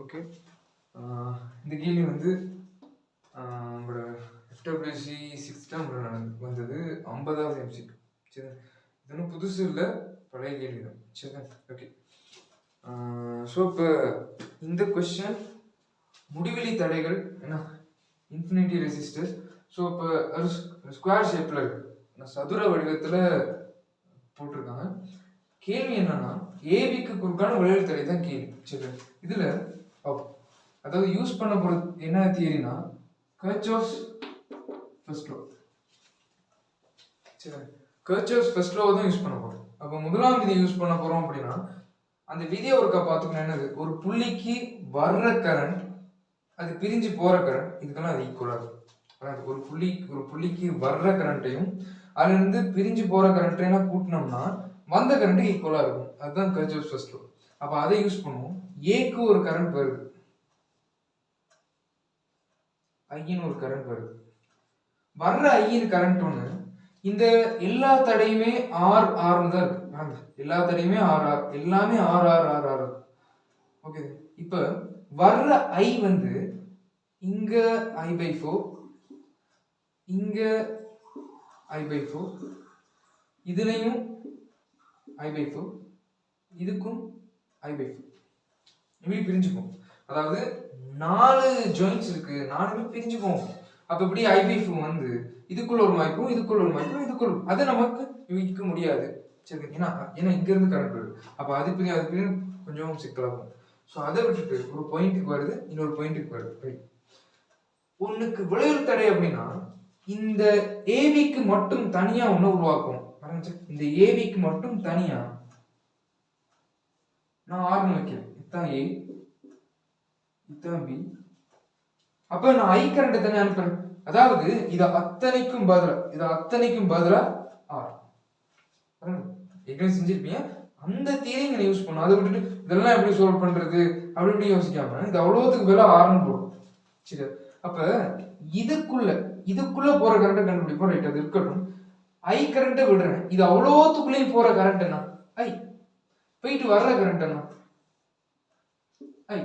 Okay. இந்த கேள்வி வந்து நம்மளோட எஃப்டபிள்யூசி 6 டேர்மில் வந்தது 50வது எம்சிக்கு. சரி, இது ஒன்றும் புதுசு இல்லை, பழைய கேள்வி தான். சரி, ஓகே. ஸோ இப்போ இந்த கொஸ்டின் முடிவெளி தடைகள் என்ன இன்ஃபினிட்டி ரெசிஸ்டர்ஸ். ஸோ இப்போ ஸ்கொயர் ஷேப்பில் இருக்கு, சதுர வடிவத்தில் போட்டிருக்காங்க. கேள்வி என்னன்னா ஏபிக்கு குறுக்கான விளைவு தடை தான் கேள்வி. சரி, இதில் அதாவது யூஸ் பண்ண போகிறது என்ன தியரினா கர்ச்சாஃப்ஸ் ஃபர்ஸ்ட் லா. சரி, கர்ச்சாஃப்ஸ் ஃபர்ஸ்ட் லா தான் யூஸ் பண்ண போகிறோம். அப்போ முதலாம் விதி யூஸ் பண்ண போகிறோம் அப்படின்னா அந்த விதியை ஒருக்கா பார்த்துக்கணும். என்னது, ஒரு புள்ளிக்கு வர்ற கரண்ட் அது பிரிஞ்சு போகிற கரண்ட் இதுக்கெல்லாம் அது ஈக்குவலாக இருக்கும். ஒரு புள்ளிக்கு வர்ற கரண்ட்டையும் அதுலேருந்து பிரிஞ்சு போகிற கரண்ட்டையும் கூட்டினோம்னா வந்த கரண்ட் ஈக்குவலாக இருக்கும். அதுதான் கர்ச்சாஃப்ஸ் ஃபர்ஸ்ட் லா. அப்போ அதை யூஸ் பண்ணுவோம். ஏக்கு ஒரு கரண்ட் வருது, ஐன்னு ஒரு கரண்ட் வருது. வர்ற ஐயின் கரண்ட் ஒன்று, இந்த எல்லா தடையுமே ஆர் ஆர்னு தான் இருக்கு. எல்லா தடையுமே ஆர் ஆர், எல்லாமே ஆர் ஆர் ஆர் ஆர். ஓகே, இப்போ வர்ற ஐ வந்து இங்க I/4, இங்க I/4, இதுலையும் I/4, இதுக்கும் I/4 இப்படி பிரிஞ்சுக்கும். அதாவது 4 ஜாயின்ட்ஸ் இருக்கு, 4மே பிரிஞ்சுக்கும். அப்ப இப்படி I/4 வந்து இதுக்குள்ள ஒரு வாய்ப்பும் இதுக்குள்ள ஒரு வாய்ப்பும் இதுக்குள்ள அதை நமக்கு யூகிக்க முடியாது. சரி, ஏன்னா இங்க இருந்து கரண்ட் வருது. அப்ப அது பிரியும் கொஞ்சம் சிக்கலாகும். ஸோ அதை விட்டுட்டு ஒரு பாயிண்ட்டுக்கு வருது, இன்னொரு பாயிண்ட்டுக்கு வருது. ஒன்னுக்கு விளைவு தடை அப்படின்னா இந்த ஏபிக்கு மட்டும் தனியா ஒண்ணு உருவாக்கும். இந்த ஏபிக்கு மட்டும் தனியா நான் ஆர்னு வைக்கிறேன். இதுதான் ஏ, இதுதான் பி. அப்ப நான் ஐ கரண்ட் தானே அனுப்புறேன். அதாவது இதை அத்தனைக்கும் பதிலா ஆர் செஞ்சிருப்பீங்க. அந்த தியரி நீங்க யூஸ் பண்ணும். அதை விட்டுட்டு இதெல்லாம் எப்படி சால்வ் பண்றது அப்படி இப்படி யோசிக்காம இது அவ்வளவுக்கு பதிலா ஆர்னு போடும். சரி, அப்ப இதுக்குள்ள போற கரண்ட்டை கண்டுபிடிப்போம். ரைட், அது இருக்கட்டும். ஐ கரண்ட்டை விடுறேன். இது அவ்வளோத்துக்குள்ளேயும் போற கரண்ட் என்ன ஐ, போயிட்டு வர்ற கரண்ட் என்ன ஐ.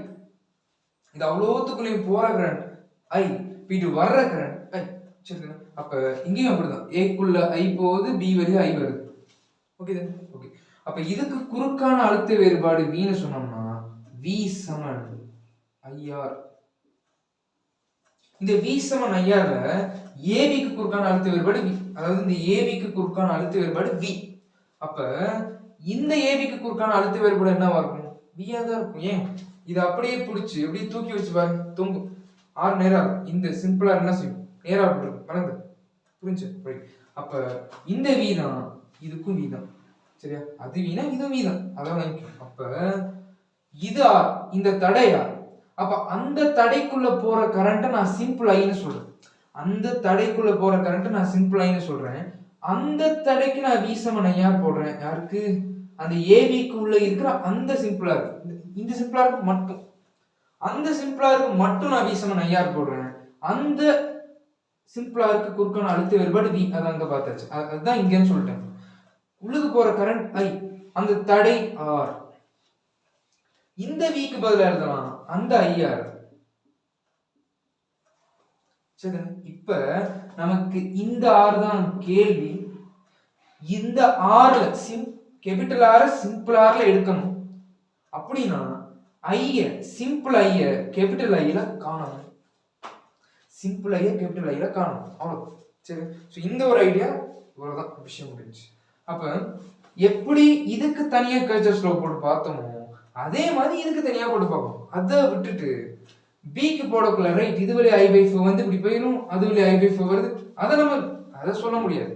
இது அவ்வளோத்துக்குள்ளேயும் போற கரண்ட் ஐ, போயிட்டு வர்ற கரண்ட் ஐ. சரி, அப்ப இங்கேயும் அப்படிதான். ஏக்குள்ள ஐ போகுது, பி வழியா ஐ வருது. Okay, okay. அப்ப இதுக்கு குறுக்கான அழுத்த வேறுபாடு வின்னு சொன்னோம்னா வி சமன் ஐஆர். இந்த வி சமன் ஐஆர்ல ஏபிக்கு குறுக்கான அழுத்த வேறுபாடு வி, அதாவது இந்த ஏபிக்கு குறுக்கான அழுத்த வேறுபாடு வி. அப்ப இந்த ஏபிக்கு குறுக்கான அழுத்த வேறுபாடு என்னவா இருக்கும்? வியா தான் இருக்கும். ஏன், இதை அப்படியே பிடிச்சி அப்படியே தூக்கி வச்சு பாருங்க, தொங்கும். ஆறு நேரா இந்த சிம்பிளா என்ன செய்யும், நேரா போட்டுருக்கும். வணங்குது, புரிஞ்சு? அப்ப இந்த வி தான் இதுக்கும் வி தான். சரியா, அது வீணா இது வீதம், அதான். அப்ப இது இந்த தடையா, அப்ப அந்த தடைக்குள்ள போற கரண்ட்டை நான் சிம்பிள் ஐன்னு சொல்றேன். அந்த தடைக்குள்ள போற கரண்ட்டை நான் சிம்பிள் ஐன்னு சொல்றேன். அந்த தடைக்கு நான் வி சமன் ஐஆர் போடுறேன். யாருக்கு? அந்த ஏபிக்கு உள்ள இருக்கிற அந்த சிம்பிளா இருக்கு, இந்த சிம்பிளா இருக்கு மட்டும், அந்த சிம்பிளா இருக்கு மட்டும் நான் வி சமன் ஐஆர் போடுறேன். அந்த சிம்பிளா இருக்கு குறுக்கான அழுத்த வேறுபாடு வி, அதான் அங்க பார்த்தாச்சு. அதுதான் இங்கன்னு சொல்லிட்டேன். உள்ளுக்கு போற கரண்ட் ஐ, அந்த தடை ஆர். இந்த விக்கு பதிலா எழுதலாம் அந்த ஐஆர். சரி, இப்ப நமக்கு இந்த ஆர் தான் கேள்வி. இந்த ஆர்ல கேபிட்டல் ஆர் சிம்பிள் ஆர்ல எடுக்கணும். அப்படின்னா ஐய சிம்பிள் ஐய கேபிட்டல் ஐல காணணும், சிம்பிள் ஐய கேபிட்டல் ஐல காணணும், அவ்வளவு. சரி, இந்த ஒரு ஐடியா இவ்வளவுதான், விஷயம் முடிஞ்சு. அப்ப எப்படி இதுக்கு தனியா கர்ச்சாஃப்ஸ் லா போட்டு பார்த்தோமோ அதே மாதிரி இதுக்கு தனியா போட்டு பார்ப்போம். அதை விட்டுட்டு பிக்கு போடக்குள்ள ரைட் இது வழி I/4 வந்து இப்படி போயிடும், அது வழி I/4 வருது, அதை சொல்ல முடியாது.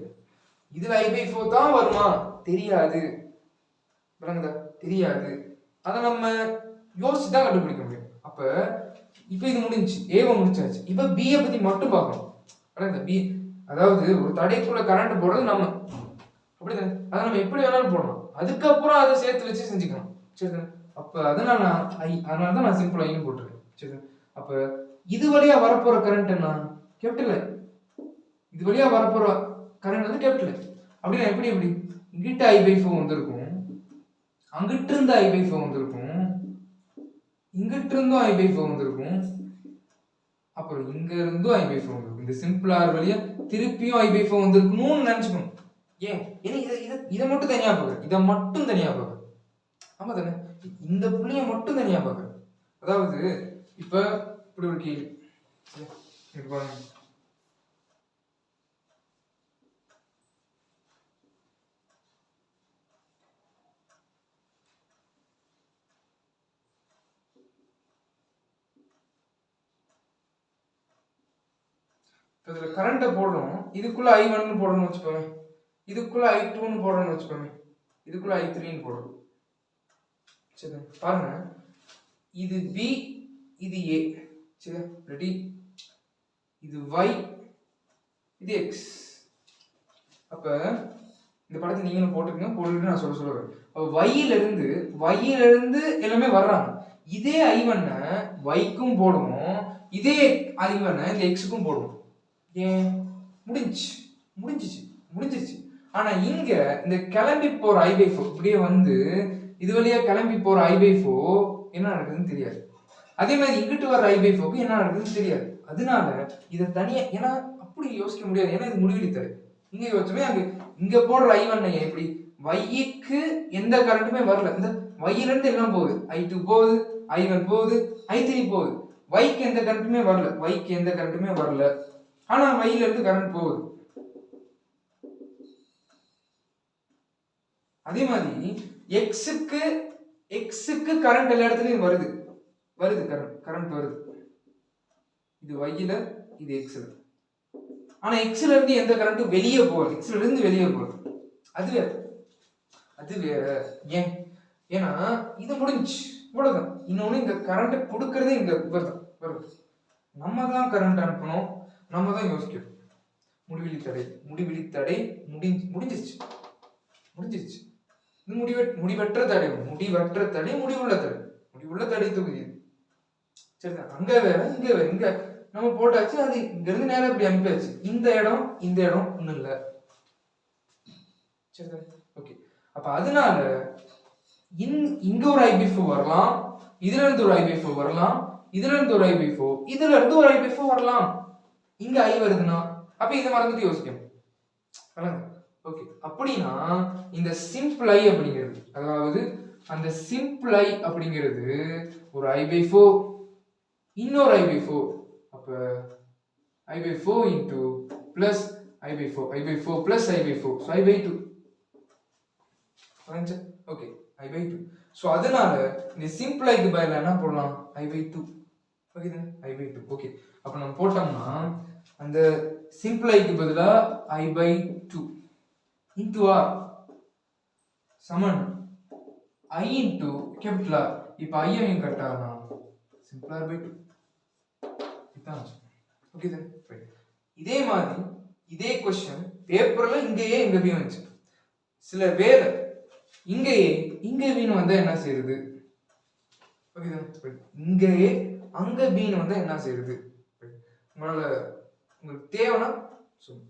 இதுல I/4 தான் வருமா தெரியாது, விளங்குதா? தெரியாது. அதை நம்ம யோசிச்சு தான் கண்டுபிடிக்க முடியும். அப்ப இப்ப இது முடிஞ்சு, ஏவ முடிச்சாச்சு. இப்ப பியை பத்தி மட்டும் பார்க்கணும். பி, அதாவது ஒரு தடைக்குள்ள கரண்ட் போடுறது நம்ம அப்படிதானே, அதை நம்ம எப்படி வேணாலும் போடலாம். அதுக்கப்புறம் அதை சேர்த்து வச்சு செஞ்சுக்கணும். சரி, அப்ப அதனால அதனாலதான் நான் சிம்பிள் ஐன்னு போட்டுருக்கேன். சரி, அப்ப இது வழியா வரப்போற கரண்ட் என்ன? கேபிட்டல் ஐ. இது வழியா வரப்போற கரண்ட் வந்து கேபிட்டல் ஐ. அப்படின்னா எப்படி இங்கிட்ட I/4 வந்திருக்கும், அங்கிட்டு இருந்த I/4 வந்திருக்கும், இங்கிட்ட இங்கிட்டு இருந்தும் I/4 வந்திருக்கும், அப்புறம் இங்க இருந்தும் I/4 வந்திருக்கும். இந்த சிம்பிள் ஆர் வழியா திருப்பியும் I/4 வந்திருக்கணும்னு நினைச்சுக்கணும். ஏன் இதை மட்டும் தனியா பார்க்குறேன், இதை மட்டும் தனியா பார்க்குறேன். ஆமா தானே, இந்த புள்ளிய மட்டும் தனியா பார்க்குறேன். அதாவது இப்ப இப்படி ஒரு கேள்வி பாருங்க. இதுல கரண்ட போடுறோம், இதுக்குள்ள I1 போடணும்னு வச்சுக்கோங்க, இதுக்குள்ள I2 போடணும்னு வச்சுக்கோங்க, இதுக்குள்ள I3 போடுறோம். சரி பாருங்க, இது B, இது A. சரி ரெடி, இது Y, இது X. அப்ப இந்த படத்தை நீங்களும் போட்டுக்கங்க, போட்டுட்டு நான் சொல்லுவேன். அப்ப Y ல இருந்து எல்லாமே வர்றாங்க. இதே I1 Yக்கும் போடுவோம், இதே I1 இந்த Xக்கும் போடுவோம். ஏன் முடிஞ்சிச்சு. ஆனா இங்க இந்த கிளம்பி போற I/4 இப்படியே வந்து இது வழியா கிளம்பி போற I/4 என்ன நடக்குதுன்னு தெரியாது. அதே மாதிரி இங்கிட்டு வர I/4 என்ன நடக்குதுன்னு தெரியாது. அதனால இதை தனியா, ஏன்னா அப்படி யோசிக்க முடியாது, ஏன்னா இது முடிவெளி தடை. இங்க யோசிச்சுமே அங்க இங்க போடுற I1 எப்படி Yக்கு எந்த கரண்ட்டுமே வரல, இந்த Y ல இருந்து எல்லாம் போகுது, I2 போகுது, I1 போகுது, I3 போகுது. Yக்கு எந்த கரண்ட்டுமே வரல, ஆனா Y ல இருந்து கரண்ட் போகுது. அதே மாதிரி Xக்கு கரண்ட் எல்லா இடத்துலயும் வருது கரண்ட் வருது. இது Y ல, இது X ல. ஆனா X ல இருந்து எந்த கரண்ட்டும் வெளியே போகுது, அது வேற. ஏன்னா இது முடிஞ்சு இவ்வளவுதான். இன்னொன்னு இந்த கரண்ட் கொடுக்கறதே இங்க வருது. நம்ம தான் கரண்ட் அனுப்பணும், நம்ம தான் யோசிக்கணும். முடிவெளி தடை முடிஞ்சிருச்சு. இது முடிவற்ற தடை, முடிவுள்ள தடை தொகுதி. சரிதான், அங்க வேற இங்க வேற. இங்க நம்ம போட்டாச்சு, அது இங்க இருந்து நேரம் இப்படி அனுப்பியாச்சு. இந்த இடம் ஒண்ணும் இல்ல. சரிதான், ஓகே. அப்ப அதனால இங்க ஒரு I/4 வரலாம், இதுல இருந்து ஒரு I/4 வரலாம், இதுல இருந்து ஒரு I/4, இதுல இருந்து ஒரு I/4 வரலாம். இங்க I வருதுன்னா அப்ப இதை மறந்துட்டு யோசிக்கணும். ஓகே, அப்படின்னா இந்த சிம்பிள் I அப்படிங்கிறது, அதாவது அந்த சிம்பிள் I அப்படிங்கிறது ஒரு I/4, இன்னொரு I/4. அப்ப I/4 into plus I/4 plus I/4, so I/2. Okay, I/2. So அதனால இந்த சிம்பிள் ஐக்கு பதிலா என்ன போடலாம், I/2. ஓகே தானே, I/2. ஓகே, அப்ப நம்ம போட்டோம்னா அந்த சிம்பிள் ஐக்கு பதிலா I/2 into R Saman I into capital R. இப்ப I ஐயும் கட்டானா சிம்பிள் R/2 இதான். ஓகே தானே, இதே மாதிரி இதே क्वेश्चन பேப்பர்ல இங்கேயே இங்க B வந்துச்சு. சில வேளை இங்கேயே இங்க B வந்தா என்ன செய்யுது, ஓகே தானே, இங்கேயே அங்க B வந்தா என்ன செய்யுது. உங்களுக்கு தேவைன்னா சொல்லுங்க.